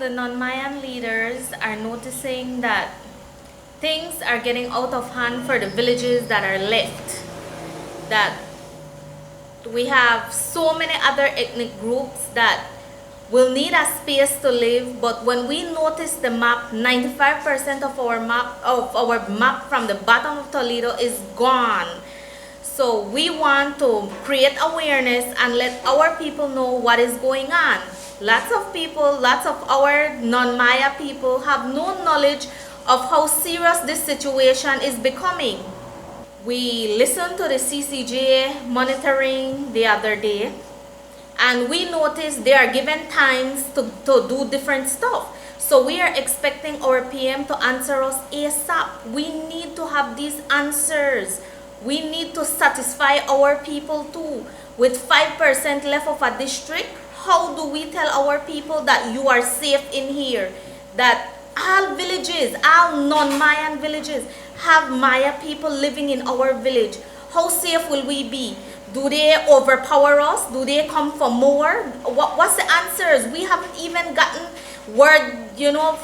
the non-Mayan leaders are noticing that things are getting out of hand for the villages that are left. That we have so many other ethnic groups that will need a space to live, but when we notice the map, 95% of our map from the bottom of Toledo is gone. So we want to create awareness and let our people know what is going on. Lots of people, lots of our non-Maya people have no knowledge of how serious this situation is becoming. We listened to the CCJ monitoring the other day, and we noticed they are given times to do different stuff. So we are expecting our PM to answer us ASAP. We need to have these answers. We need to satisfy our people too. With 5% left of a district, how do we tell our people that you are safe in here? That all villages, all non-Mayan villages have Maya people living in our village. How safe will we be? Do they overpower us? Do they come for more? What's the answers? We haven't even gotten word,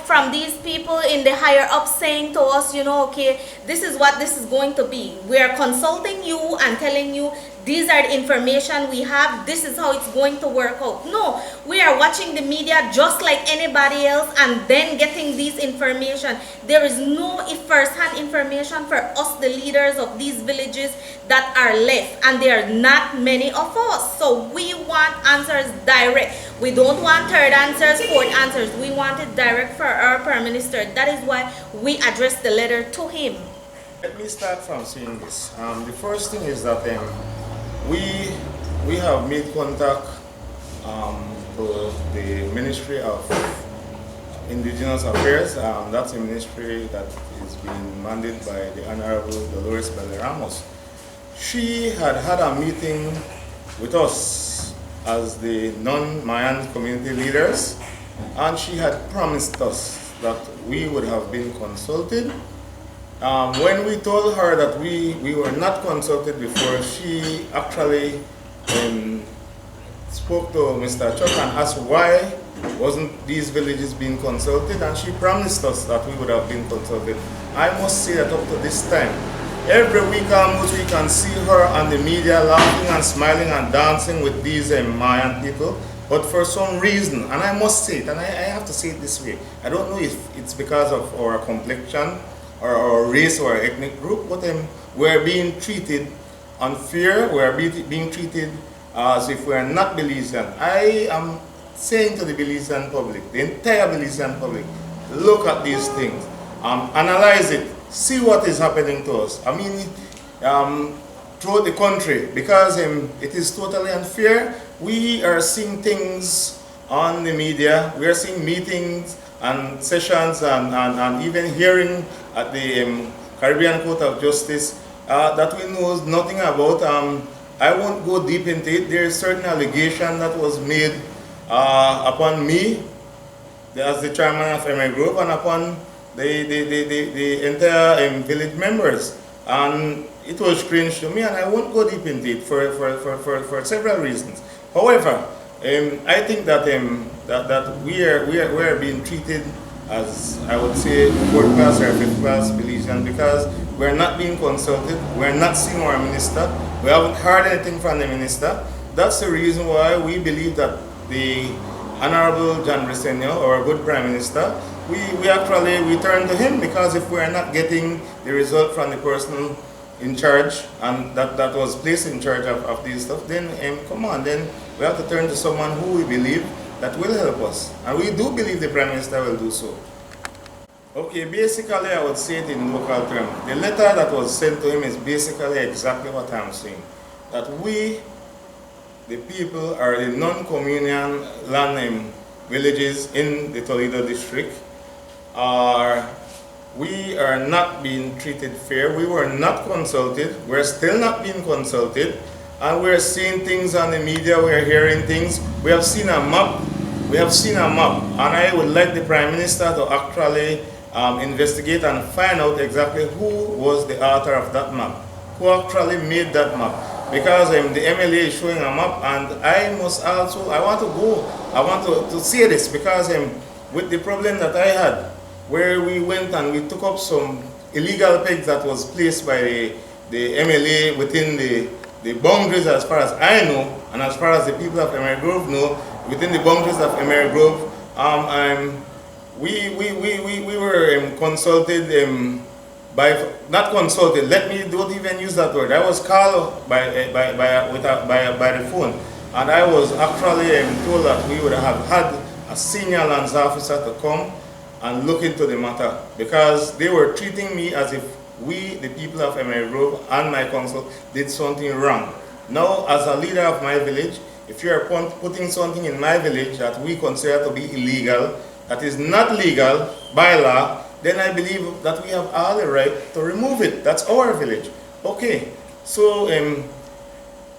from these people in the higher up saying to us, okay, this is what this is going to be. We are consulting you and telling you these are the information we have, this is how it's going to work out. No, we are watching the media just like anybody else and then getting this information. There is no first-hand information for us, the leaders of these villages that are left, and there are not many of us. So we want answers direct. We don't want third answers, fourth answers. We want it direct for our Prime Minister. That is why we addressed the letter to him. Let me start from saying this. The first thing is that we have made contact to the Ministry of Indigenous Affairs. That's a ministry that is being mandated by the Honorable Dolores Belleramos. She had a meeting with us as the non-Mayan community leaders, and she had promised us that we would have been consulted. When we told her that we were not consulted before, she actually spoke to Mr. Chuck and asked why wasn't these villages being consulted, and she promised us that we would have been consulted. I must say that up to this time, every week almost we can see her on the media laughing and smiling and dancing with these Mayan people. But for some reason, and I must say it, and I have to say it this way, I don't know if it's because of our complexion or our race or our ethnic group, but we're being treated unfair, we're being treated as if we're not Belizean. I am saying to the Belizean public, the entire Belizean public, look at these things, analyze it, see what is happening to us. I mean, throughout the country, because it is totally unfair. We are seeing things on the media, we are seeing meetings and sessions and even hearing at the Caribbean Court of Justice that we know nothing about. I won't go deep into it. There is certain allegation that was made upon me as the chairman of MA Group and upon the entire village members. And it was strange to me, and I won't go deep into it for several reasons. However, I think that that we are being treated as, I would say, fourth class or fifth class Belizean, because we're not being consulted, we're not seeing our minister, we haven't heard anything from the minister. That's the reason why we believe that the Honorable John Briceño, our good Prime Minister, we actually turn to him, because if we are not getting the result from the person in charge and that was placed in charge of these stuff, then come on, then we have to turn to someone who we believe that will help us. And we do believe the Prime Minister will do so. Okay, basically I would say it in local terms. The letter that was sent to him is basically exactly what I'm saying. That we, the people, are the non-communion land villages in the Toledo district, we are not being treated fair. We were not consulted. We're still not being consulted. And we're seeing things on the media. We're hearing things. We have seen a map. We have seen a map. And I would like the Prime Minister to actually investigate and find out exactly who was the author of that map. Who actually made that map. Because the MLA is showing a map. And I want to see this, because with the problem that I had, where we went and we took up some illegal pegs that was placed by the MLA within the boundaries, as far as I know, and as far as the people of Emery Grove know, within the boundaries of Emery Grove. We were consulted not consulted. Let me don't even use that word. I was called by the phone, and I was actually told that we would have had a senior lands officer to come and look into the matter, because they were treating me as if we, the people of Emery Grove, and my council did something wrong. Now, as a leader of my village, if you are putting something in my village that we consider to be illegal, that is not legal by law, then I believe that we have all the right to remove it. That's our village. Okay, so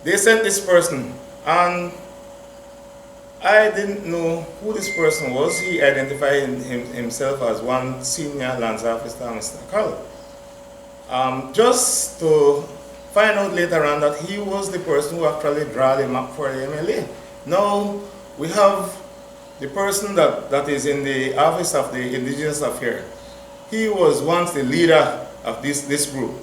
they sent this person, and I didn't know who this person was. He identified himself as one senior lands officer, Mr. Carl. Just to find out later on that he was the person who actually drew the map for the MLA. Now we have the person that is in the office of the Indigenous Affairs. He was once the leader of this group,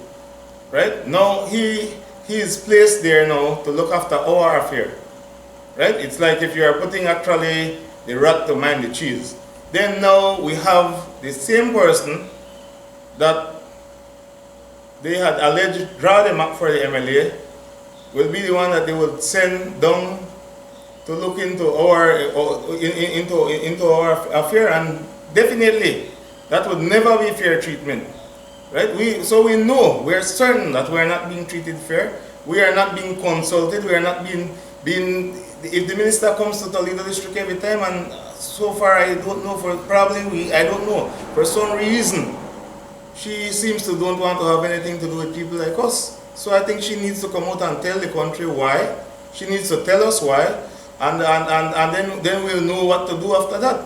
right? Now he is placed there now to look after our affair, right? It's like if you are putting actually the rat to mind the cheese. Then now we have the same person that they had alleged draw the map for the MLA will be the one that they will send down to look into our into our affair, and definitely that would never be fair treatment, right? So we know, we're certain that we're not being treated fair. We are not being consulted. We are not being. If the minister comes to Toledo district every time, and so far I don't know, I don't know, for some reason she seems to don't want to have anything to do with people like us. So I think she needs to come out and tell the country why. She needs to tell us why, and then we'll know what to do after that.